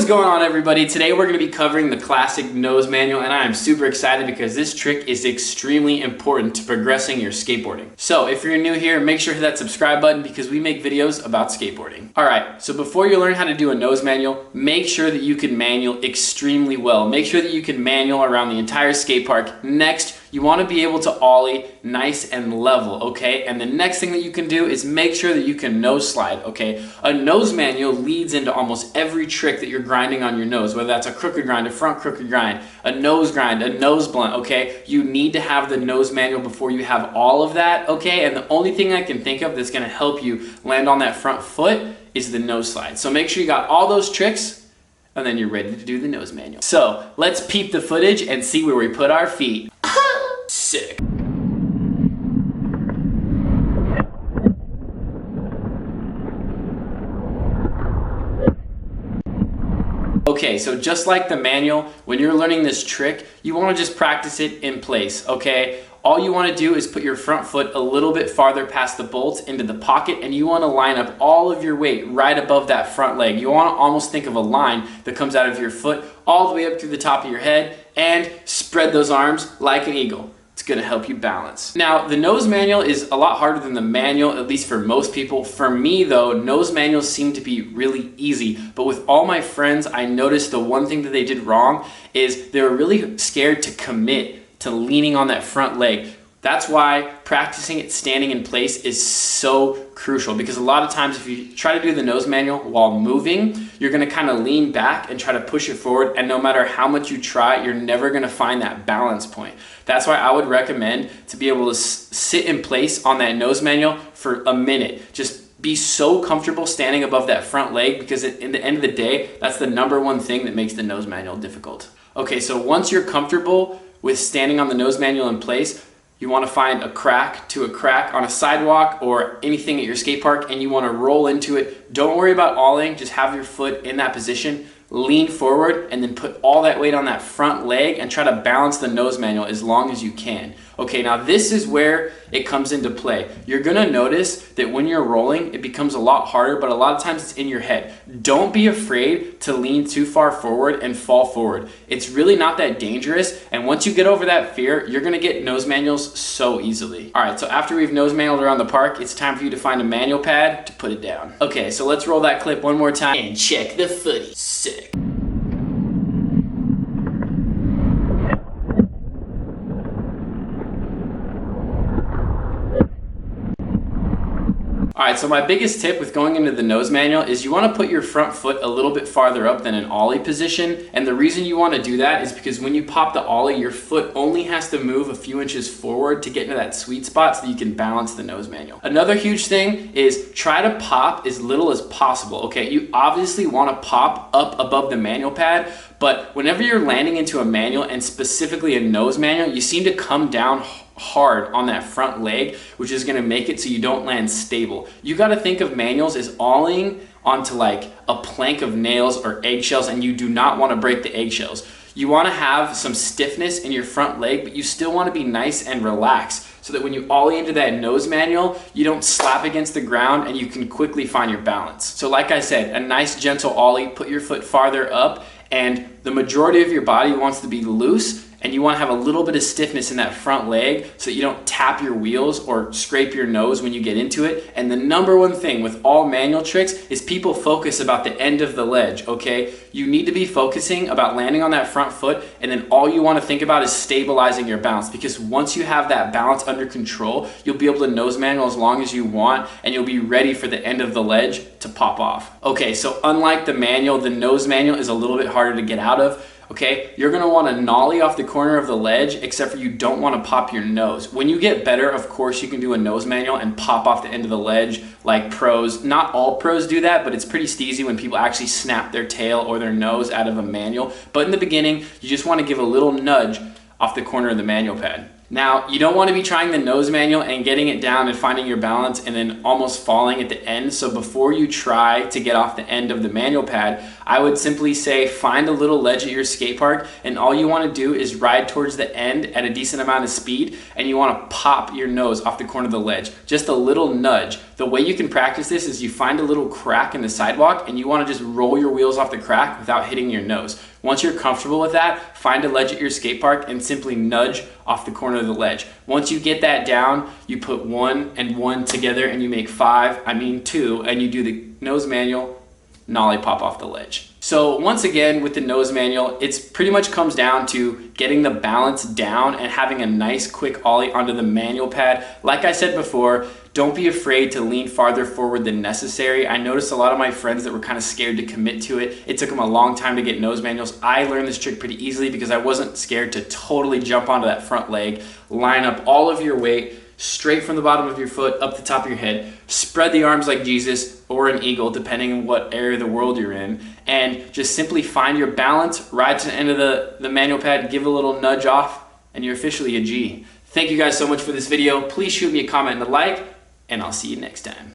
going on, everybody? Today we're going to be covering the classic nose manual, and I am super excited because this trick is extremely important to progressing your skateboarding. So if you're new here, make sure to hit that subscribe button because we make videos about skateboarding. Alright, so before you learn how to do a nose manual, make sure that you can manual extremely well. Make sure that you can manual around the entire skate park. Next, you want to be able to ollie nice and level, okay? And the next thing that you can do is make sure that you can nose slide, okay? A nose manual leads into almost every trick that you're grinding on your nose, whether that's a crooked grind, a front crooked grind, a nose grind, a nose blunt, okay? You need to have the nose manual before you have all of that, okay? And the only thing I can think of that's gonna help you land on that front foot is the nose slide. So make sure you got all those tricks and then you're ready to do the nose manual. So let's peep the footage and see where we put our feet. Sick. Okay, so just like the manual, when you're learning this trick, you want to just practice it in place, okay? All you want to do is put your front foot a little bit farther past the bolts into the pocket, and you want to line up all of your weight right above that front leg. You want to almost think of a line that comes out of your foot all the way up through the top of your head and spread those arms like an eagle. It's going to help you balance. Now, the nose manual is a lot harder than the manual, at least for most people. For me though, nose manuals seem to be really easy, but with all my friends, I noticed the one thing that they did wrong is they were really scared to commit to leaning on that front leg. That's why practicing it standing in place is so crucial, because a lot of times if you try to do the nose manual while moving, you're gonna kind of lean back and try to push it forward, and no matter how much you try, you're never gonna find that balance point. That's why I would recommend to be able to sit in place on that nose manual for a minute. Just be so comfortable standing above that front leg, because in the end of the day, that's the number one thing that makes the nose manual difficult. Okay, so once you're comfortable with standing on the nose manual in place, you want to find a crack on a sidewalk or anything at your skate park, and you want to roll into it. Don't worry about ollieing, just have your foot in that position, lean forward, and then put all that weight on that front leg and try to balance the nose manual as long as you can. Okay, now this is where it comes into play. You're gonna notice that when you're rolling, it becomes a lot harder, but a lot of times it's in your head. Don't be afraid to lean too far forward and fall forward. It's really not that dangerous, and once you get over that fear, you're gonna get nose manuals so easily. All right, so after we've nose manualed around the park, it's time for you to find a manual pad to put it down. Okay, so let's roll that clip one more time and check the footy. Sick. Alright, so my biggest tip with going into the nose manual is you want to put your front foot a little bit farther up than an ollie position, and the reason you want to do that is because when you pop the ollie, your foot only has to move a few inches forward to get into that sweet spot so that you can balance the nose manual. Another huge thing is try to pop as little as possible, okay? You obviously want to pop up above the manual pad, but whenever you're landing into a manual, and specifically a nose manual, you seem to come down hard on that front leg, which is going to make it so you don't land stable. You got to think of manuals as ollieing onto like a plank of nails or eggshells, and you do not want to break the eggshells. You want to have some stiffness in your front leg, but you still want to be nice and relaxed so that when you ollie into that nose manual, you don't slap against the ground and you can quickly find your balance. So like I said, a nice gentle ollie, put your foot farther up, and the majority of your body wants to be loose, and you want to have a little bit of stiffness in that front leg so that you don't tap your wheels or scrape your nose when you get into it. And the number one thing with all manual tricks is people focus about the end of the ledge, okay? You need to be focusing about landing on that front foot, and then all you want to think about is stabilizing your balance, because once you have that balance under control, you'll be able to nose manual as long as you want, and you'll be ready for the end of the ledge to pop off. Okay, so unlike the manual, the nose manual is a little bit harder to get out of. Okay, you're gonna wanna nollie off the corner of the ledge, except for you don't wanna pop your nose. When you get better, of course, you can do a nose manual and pop off the end of the ledge like pros. Not all pros do that, but it's pretty steezy when people actually snap their tail or their nose out of a manual. But in the beginning, you just wanna give a little nudge off the corner of the manual pad. Now, you don't want to be trying the nose manual and getting it down and finding your balance and then almost falling at the end. So before you try to get off the end of the manual pad, I would simply say find a little ledge at your skate park, and all you want to do is ride towards the end at a decent amount of speed, and you want to pop your nose off the corner of the ledge. Just a little nudge. The way you can practice this is you find a little crack in the sidewalk and you want to just roll your wheels off the crack without hitting your nose. Once you're comfortable with that, find a ledge at your skate park and simply nudge off the corner of the ledge. Once you get that down, you put 1 and 1 together and you make 2, and you do the nose manual, nollie pop off the ledge. So once again, with the nose manual, it's pretty much comes down to getting the balance down and having a nice quick ollie onto the manual pad. Like I said before, don't be afraid to lean farther forward than necessary. I noticed a lot of my friends that were kind of scared to commit to it. It took them a long time to get nose manuals. I learned this trick pretty easily because I wasn't scared to totally jump onto that front leg, line up all of your weight straight from the bottom of your foot up the top of your head, spread the arms like Jesus or an eagle, depending on what area of the world you're in, and just simply find your balance, ride to the end of the manual pad, give a little nudge off, and you're officially a G. Thank you guys so much for this video. Please shoot me a comment and a like, and I'll see you next time.